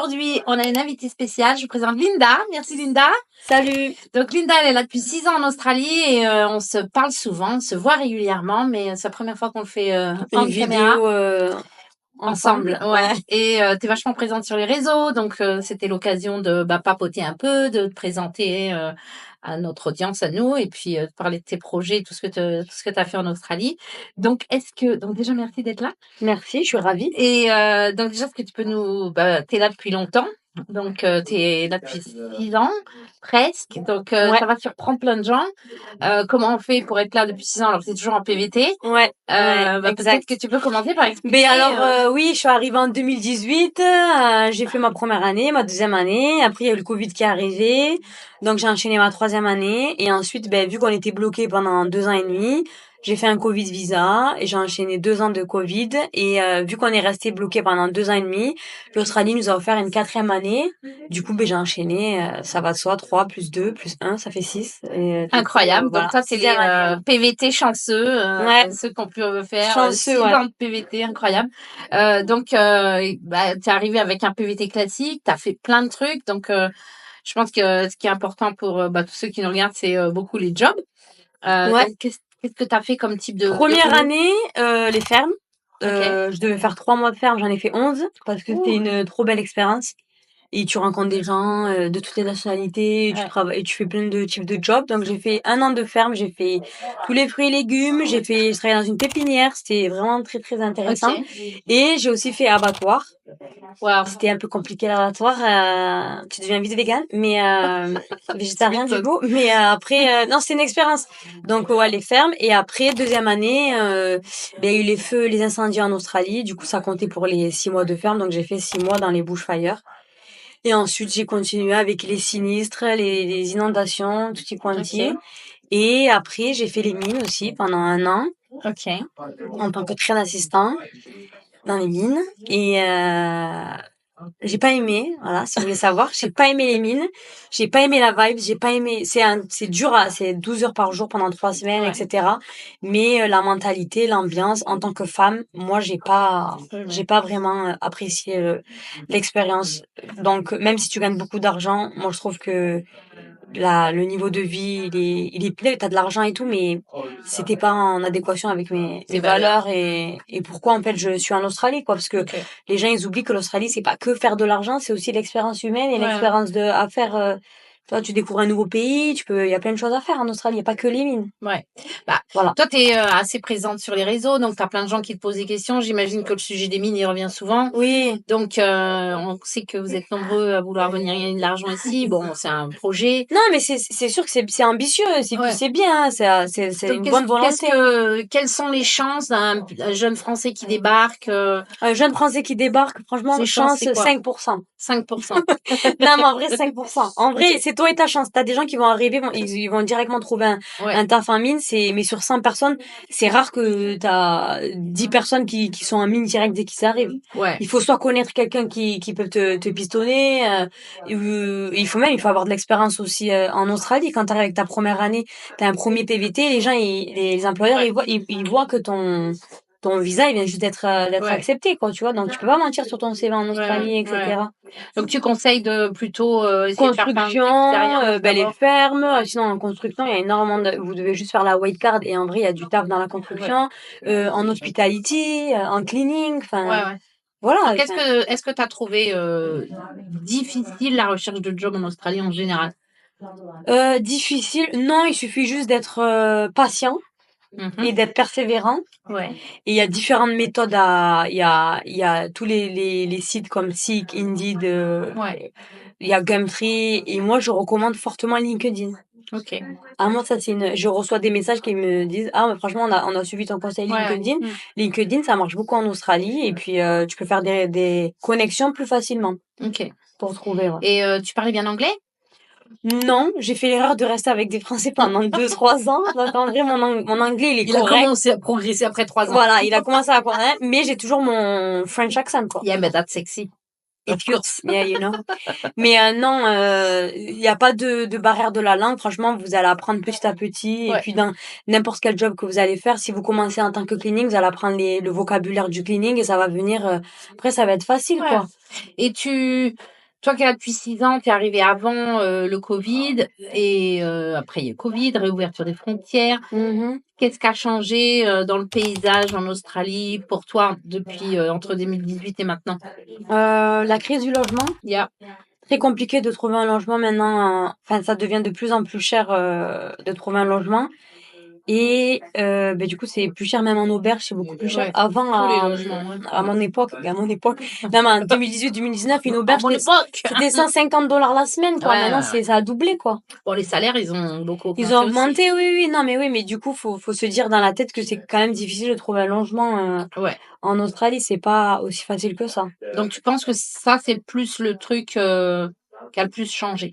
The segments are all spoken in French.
aujourd'hui, on a une invitée spéciale. Je vous présente Linda. Merci Linda. Salut. Donc Linda, elle est là depuis 6 ans en Australie et on se parle souvent, on se voit régulièrement, mais c'est la première fois qu'on le fait en Une caméra. vidéo Ensemble, ouais. Et t'es vachement présente sur les réseaux, donc c'était l'occasion de papoter un peu, de te présenter à notre audience, à nous, et puis de parler de tes projets, tout ce que t'as fait en Australie. Donc donc déjà merci d'être là. Merci, je suis ravie. Et donc déjà, est-ce que tu peux t'es là depuis longtemps, donc t'es là depuis 6 ans presque, donc ça va surprendre plein de gens. Comment on fait pour être là depuis 6 ans alors que t'es toujours en PVT? Peut-être que tu peux commencer par expliquer. Mais alors, oui, je suis arrivée en 2018. J'ai fait ma première année, ma deuxième année. Après, il y a eu le Covid qui est arrivé. Donc, j'ai enchaîné ma troisième année. Et ensuite, vu qu'on était bloqués pendant 2 ans et demi, j'ai fait un Covid visa et j'ai enchaîné 2 ans de Covid. Et vu qu'on est resté bloqué pendant 2 ans et demi, l'Australie nous a offert une quatrième année. Du coup, j'ai enchaîné. Ça va de soi, 3 plus 2 plus 1, ça fait 6. Incroyable. Voilà. Donc toi, c'est les PVT chanceux, ceux qui ont pu faire chanceux, 6 ans de PVT, incroyable. Donc, t'es arrivé avec un PVT classique, t'as fait plein de trucs. Donc, je pense que ce qui est important pour tous ceux qui nous regardent, c'est beaucoup les jobs. Donc, qu'est-ce que t'as fait comme type de... Première année, les fermes. Je devais faire 3 mois de ferme, j'en ai fait 11 parce que c'était une trop belle expérience. Et tu rencontres des gens de toutes les nationalités, tu travailles, et tu fais plein de types de jobs. Donc j'ai fait 1 an de ferme, j'ai fait tous les fruits et légumes, je travaillais dans une pépinière, c'était vraiment très très intéressant. Et j'ai aussi fait abattoir. Wow. C'était un peu compliqué l'abattoir, tu deviens vite végane, mais végétarien du coup. Mais après, non, c'est une expérience. Donc les fermes. Et après deuxième année, il y a eu les feux, les incendies en Australie. Du coup, ça comptait pour les 6 mois de ferme. Donc j'ai fait 6 mois dans les bushfires. Et ensuite, j'ai continué avec les sinistres, les inondations, tutti quanti. Et après, j'ai fait les mines aussi pendant 1 an. En tant que train assistant dans les mines. Et j'ai pas aimé, voilà, si vous voulez savoir, j'ai pas aimé les mines, j'ai pas aimé la vibe, j'ai pas aimé, c'est dur, c'est 12 heures par jour pendant 3 semaines, etc. Mais la mentalité, l'ambiance, en tant que femme, moi, j'ai pas vraiment apprécié l'expérience. Donc, même si tu gagnes beaucoup d'argent, moi, je trouve que le niveau de vie, il est t'as de l'argent et tout, mais c'était pas en adéquation avec mes valeurs et pourquoi, en fait, je suis en Australie, quoi, parce que les gens, ils oublient que l'Australie, c'est pas que faire de l'argent, c'est aussi l'expérience humaine et l'expérience à faire, toi, tu découvres un nouveau pays, il y a plein de choses à faire en Australie, il y a pas que les mines. Ouais. Voilà. Toi, t'es assez présente sur les réseaux, donc t'as plein de gens qui te posent des questions. J'imagine que le sujet des mines, il revient souvent. Oui. Donc, on sait que vous êtes nombreux à vouloir venir gagner de l'argent ici. Bon, c'est un projet. Non, mais c'est sûr que c'est ambitieux, c'est bien, c'est une bonne volonté. Quelles sont les chances d'un jeune Français qui débarque? Un jeune Français qui débarque, franchement, chance 5%. 5%. Non, mais en vrai, 5%. En vrai, c'est toi et ta chance. T'as des gens qui vont arriver, ils vont directement trouver un taf en mine. Mais sur 100 personnes, c'est rare que t'as 10 personnes qui sont en mine direct dès qu'ils arrivent. Il faut soit connaître quelqu'un qui peut te pistonner, il faut avoir de l'expérience aussi en Australie. Quand t'arrives avec ta première année, t'as un premier PVT, les gens, les employeurs, ils voient que ton visa, il vient juste d'être accepté, quoi, tu vois. Donc, tu peux pas mentir sur ton CV en Australie, etc. Donc, tu conseilles de plutôt construction, les fermes. Sinon, en construction, il y a énormément vous devez juste faire la white card et en vrai, il y a du taf dans la construction, en hospitality, en cleaning, enfin. Voilà. Est-ce que tu as trouvé difficile la recherche de job en Australie en général? Difficile? Non, il suffit juste d'être patient. Et d'être persévérant. Et il y a différentes méthodes il y a tous les sites comme Seek, Indeed, il y a Gumtree, et moi, je recommande fortement LinkedIn. Moi, ça, je reçois des messages qui me disent, mais franchement, on a suivi ton conseil LinkedIn. LinkedIn, ça marche beaucoup en Australie, et puis, tu peux faire des connexions plus facilement. Pour trouver, Et, tu parlais bien anglais? Non, j'ai fait l'erreur de rester avec des Français pendant 2-3 ans. Donc, en vrai, mon anglais, il est correct. Il a commencé à progresser après 3 ans. Voilà, il a commencé à connaître, mais j'ai toujours mon French accent, quoi. Yeah, but that's sexy. It feels, yeah, you know. Mais non, il y a pas de barrière de la langue. Franchement, vous allez apprendre petit à petit. Et Ouais, puis, dans n'importe quel job que vous allez faire, si vous commencez en tant que cleaning, vous allez apprendre le vocabulaire du cleaning et ça va venir. Après, ça va être facile, ouais. quoi. Et toi qui es là depuis 6 ans, tu es arrivé avant le Covid et après il y a eu Covid, réouverture des frontières. Mhm. Qu'est-ce qui a changé dans le paysage en Australie pour toi depuis entre 2018 et maintenant? La crise du logement. Yeah. Très compliqué de trouver un logement maintenant. Enfin, ça devient de plus en plus cher de trouver un logement. Et du coup, c'est plus cher même en auberge, c'est beaucoup plus cher. Ouais, Avant, tous les logements, ouais. à mon époque, non, mais en 2018-2019, une À auberge, mon époque! c'était $150 la semaine, quoi. Ouais, Maintenant, ouais. ça a doublé, quoi. Bon, les salaires, ils ont beaucoup Ils ont augmenté aussi. augmenté, oui, oui, non, mais oui, mais du coup, faut se dire dans la tête que c'est quand même difficile de trouver un logement Ouais. en Australie. C'est pas aussi facile que ça. Donc, tu penses que ça, c'est plus le truc qui a le plus changé.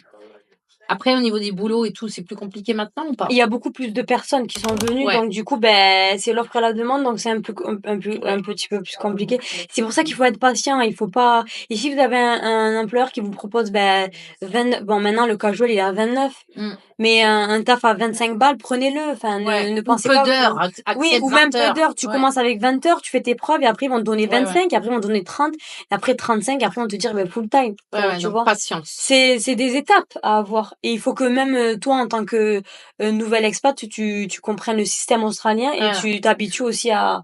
Après, au niveau des boulots et tout, c'est plus compliqué maintenant ou pas? Il y a beaucoup plus de personnes qui sont venues, Ouais, donc du coup, c'est l'offre et la demande, donc c'est un petit peu plus compliqué. C'est pour ça qu'il faut être patient. Il faut pas. Et si vous avez un employeur qui vous propose 20, bon, maintenant le casual il est à 29, Mm. mais un taf à 25 balles, prenez-le. Enfin, Ouais. ne Ou pensez peu pas. d'heures, Oui, accepte ou même 20 peu heures. d'heures. Tu Ouais, commences avec 20 heures, tu fais tes preuves, et après ils vont te donner ouais, ouais. 25, et après ils vont te donner 30, et après 35, et après ils vont te dire full time. Ouais, ouais, Tu donc vois. patience. C'est des étapes à avoir. Et il faut que même toi, en tant que nouvel expat, tu comprennes le système australien et Ouais, tu t'habitues aussi à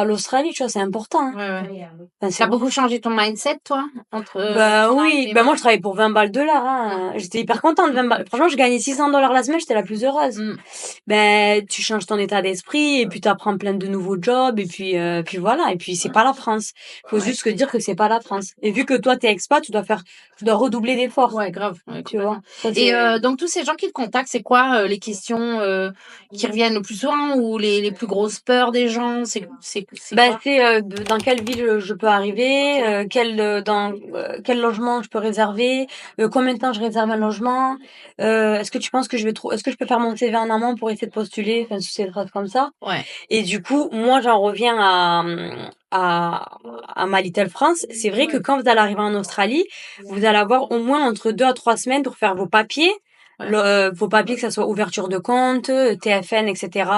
l'Australie, tu vois, c'est important. Hein. ouais, ouais. Enfin, c'est T'as bon. beaucoup changé ton mindset, toi, entre Bah ton oui, arrivée et bah moi maintenant? je travaillais pour 20 balles de l'heure. Hein. J'étais hyper contente, 20 balles. Franchement, je gagnais $600 la semaine, j'étais la plus heureuse. Mm. Ben, tu changes ton état d'esprit et puis tu apprends plein de nouveaux jobs et puis voilà. Et puis c'est pas la France. Faut Ouais. juste se dire que c'est pas la France. Et vu que toi t'es expat, tu dois redoubler d'efforts. Ouais, grave, ouais, Tu vois. complètement. Ça, Et c'est... donc tous ces gens qui te contactent, c'est quoi les questions qui reviennent le plus souvent ou les plus grosses peurs des gens? C'est quoi? C'est dans quelle ville je peux arriver, quel logement je peux réserver, combien de temps je réserve un logement, est-ce que tu penses que est-ce que je peux faire mon CV en amont pour essayer de postuler, enfin, c'est des phrases comme ça. Ouais, Et du coup, moi, j'en reviens à ma Little France. C'est vrai que quand vous allez arriver en Australie, vous allez avoir au moins entre 2 à 3 semaines pour faire vos papiers. ouais, Vos papiers, que ça soit ouverture de compte, TFN, etc.,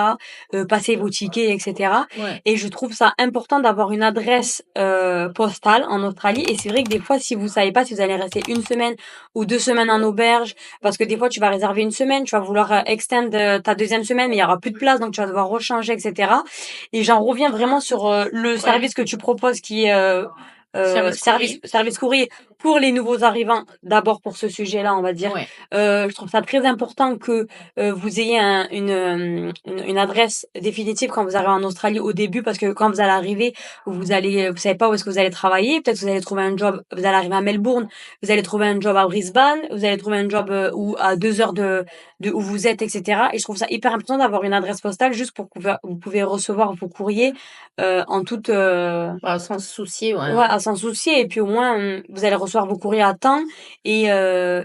passer vos tickets, etc. ouais. Et je trouve ça important d'avoir une adresse postale en Australie. Et c'est vrai que des fois, si vous savez pas si vous allez rester 1 semaine ou 2 semaines en auberge, parce que des fois, tu vas réserver 1 semaine, tu vas vouloir extend ta deuxième semaine, mais il y aura plus de place, donc tu vas devoir rechanger, etc. Et j'en reviens vraiment sur le Ouais. service que tu proposes, qui est Service courrier. service courrier pour les nouveaux arrivants. D'abord pour ce sujet-là, on va dire. Ouais, Je trouve ça très important que vous ayez une adresse définitive quand vous arrivez en Australie au début, parce que quand vous allez arriver, vous savez pas où est-ce que vous allez travailler. Peut-être que vous allez trouver un job. Vous allez arriver à Melbourne, vous allez trouver un job à Brisbane, vous allez trouver un job ou à 2 heures de où vous êtes, etc. Et je trouve ça hyper important d'avoir une adresse postale juste pour que vous pouvez recevoir vos courriers en toute bah, sans se soucier, ouais. ouais, à s'en soucier. Et puis au moins vous allez recevoir vos courriers à temps. Et ça,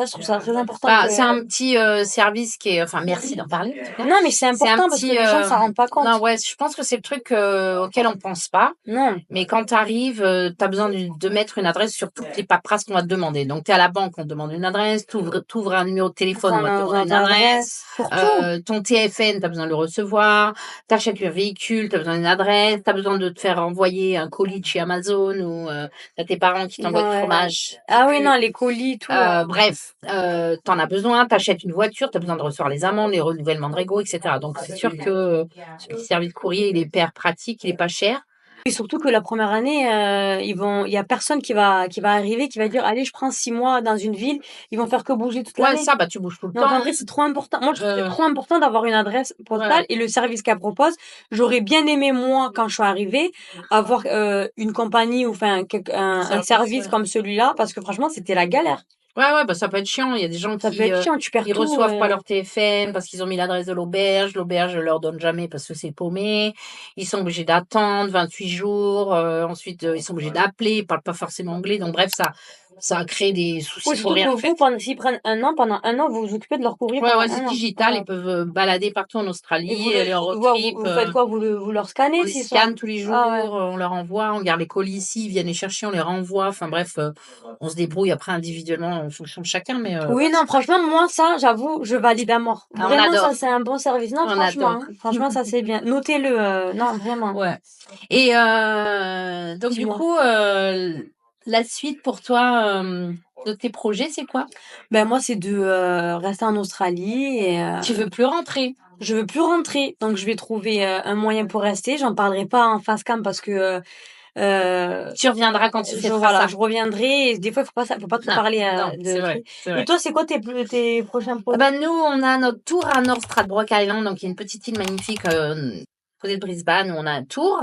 je trouve ça très important Bah, que... c'est un petit service qui est, enfin, merci d'en parler en tout cas. Non, mais c'est C'est un important parce que petit, les gens s'en rendent pas compte. non, ouais, je pense que c'est le truc auquel on pense pas. Non. Mais quand tu arrives, tu as besoin de mettre une adresse sur toutes les paperasses qu'on va te demander. Donc, tu es à la banque, on te demande une adresse. Tu ouvres un numéro de téléphone, on va te demander une adresse. Pour tout. Ton TFN, tu as besoin de le recevoir. Tu achètes un véhicule, tu as besoin d'une adresse. Tu as besoin de te faire envoyer un colis de chez Amazon ou tu as tes parents qui t'envoient du Ouais. fromage. Ah oui, non, les colis, tout. Bref, t'en as besoin, t'achètes une voiture, t'as besoin de recevoir les amendes, les renouvellements de régo, etc. Donc c'est sûr que ce petit service de courrier, il est hyper pratique, il est pas cher. Et surtout que la première année, il y a personne qui va arriver, qui va dire, allez, je prends 6 mois dans une ville. Ils vont faire que bouger toute Ouais, l'année. ça, bah tu bouges tout le Donc temps. en vrai, c'est trop important. Moi, je trouve que c'est Euh, trop important d'avoir une adresse postale ouais, et le service qu'elle propose. J'aurais bien aimé, moi, quand je suis arrivée, avoir une compagnie ou enfin un service ouais. comme celui-là, parce que franchement, c'était la galère. Ouais, bah ça peut être chiant. Il y a des gens Ça peut qui être chiant, tu perds ils tout. reçoivent pas leur TFN parce qu'ils ont mis l'adresse de l'auberge. L'auberge ne leur donne jamais parce que c'est paumé. Ils sont obligés d'attendre 28 jours. Ensuite, ils sont obligés d'appeler. Ils parlent pas forcément anglais. Donc bref, ça crée des soucis Oui, pour surtout rien que faire. vous, s'ils prennent pendant un an, vous vous occupez de leur courrier Ouais, pendant ouais, c'est un an. digital, Ouais. ils peuvent balader partout en Et Australie, aller en road trip, vous faites quoi? Vous leur scannez on les s'ils scanne sont... tous les Ah ouais. jours, on leur envoie, on garde les colis ici, ils viennent les chercher, on les renvoie. Enfin bref, on se débrouille après individuellement en fonction de chacun, mais Oui, non, franchement, moi, ça, j'avoue, je valide à mort. on Vraiment, ça, adore, c'est un bon service. Non, on franchement, adore. hein. Franchement, ça, c'est bien. Notez-le, non, vraiment. Ouais. Et donc du Dis-moi. coup, la suite pour toi de tes projets, c'est quoi? Ben, moi, c'est de rester en Australie et Tu veux plus rentrer? je veux plus rentrer. Donc, je vais trouver un moyen pour rester. J'en parlerai pas en face cam parce que Tu reviendras quand tu fêteras voilà, ça. je reviendrai. Et des fois, faut pas trop Non, parler non, c'est de vrai, trucs. c'est Et vrai. toi, c'est quoi tes prochains Ah projets? bah, nous, on a notre tour à North Stradbroke Island, donc il y a une petite île magnifique côté de Brisbane où on a un tour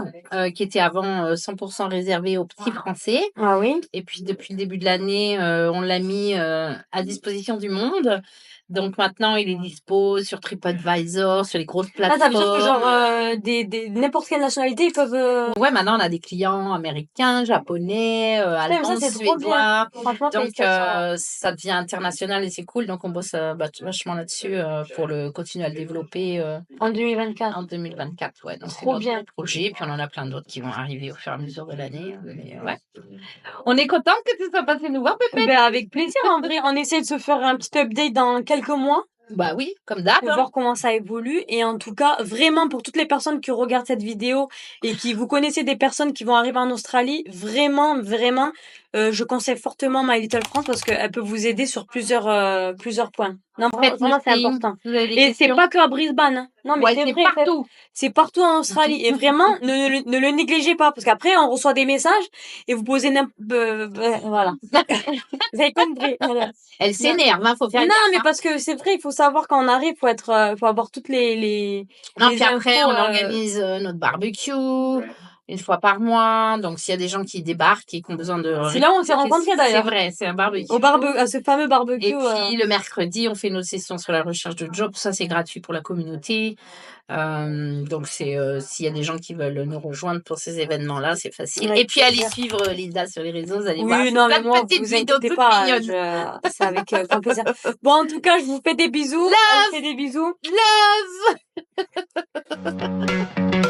qui était avant 100% réservé aux petits Français. Ah oui? Et puis depuis le début de l'année, on l'a mis à disposition du monde. Donc maintenant, il est dispo sur TripAdvisor, sur les grosses Ah, ça veut dire que genre plateformes. n'importe quelle nationalité, ils peuvent. Ouais, maintenant, on a des clients américains, japonais, Putain, mais ça allemands, c'est trop bien. suédois. Franchement, Donc, félicitations. ça devient international et c'est cool. Donc, on bosse vachement là-dessus pour le continuer à le développer En 2024. en 2024. Ouais, donc c'est Trop notre bien. projet. Puis, on en a plein d'autres qui vont arriver au fur et à mesure de l'année. Mais ouais. On est content que tu sois passé nous voir, Pépé. Ben, avec plaisir, en vrai. On essaie de se faire un petit update dans quelques mois Bah oui, comme d'hab. pour voir comment ça évolue. Et en tout cas, vraiment, pour toutes les personnes qui regardent cette vidéo et qui vous connaissez des personnes qui vont arriver en Australie, vraiment, vraiment, je conseille fortement My Little France parce qu'elle peut vous aider sur plusieurs points. Non, Faites-nous vraiment, c'est signe. important. Vous avez des Et c'est questions? pas que à Brisbane, hein. Non, mais Ouais, c'est c'est vrai, partout. c'est partout en Australie. Et vraiment, ne le négligez pas parce qu'après, on reçoit des messages et vous posez voilà. Vous avez compris. Voilà. Elle Non, s'énerve, hein, faut faire non, gaffe. mais Hein. parce que c'est vrai, il faut savoir quand on arrive, faut avoir toutes Non, les puis après, infos. on organise notre barbecue une fois par mois. Donc, s'il y a des gens qui débarquent et qui ont besoin de C'est là où on s'est rencontrés c'est d'ailleurs. vrai, c'est un barbecue. À ce fameux barbecue. Et puis, le mercredi, on fait nos sessions sur la recherche de job. Ça, c'est gratuit pour la communauté. Donc, c'est s'il y a des gens qui veulent nous rejoindre pour ces événements-là, c'est facile. Avec Et puis, allez plaisir. suivre Lisa sur les réseaux. Vous allez voir, Oui, elle fait non, plein mais de moi, petites vous vidéos inquiétez toutes pas, mignonnes. c'est avec grand plaisir. Bon, en tout cas, je vous fais des bisous. On se Love, fait des bisous. love.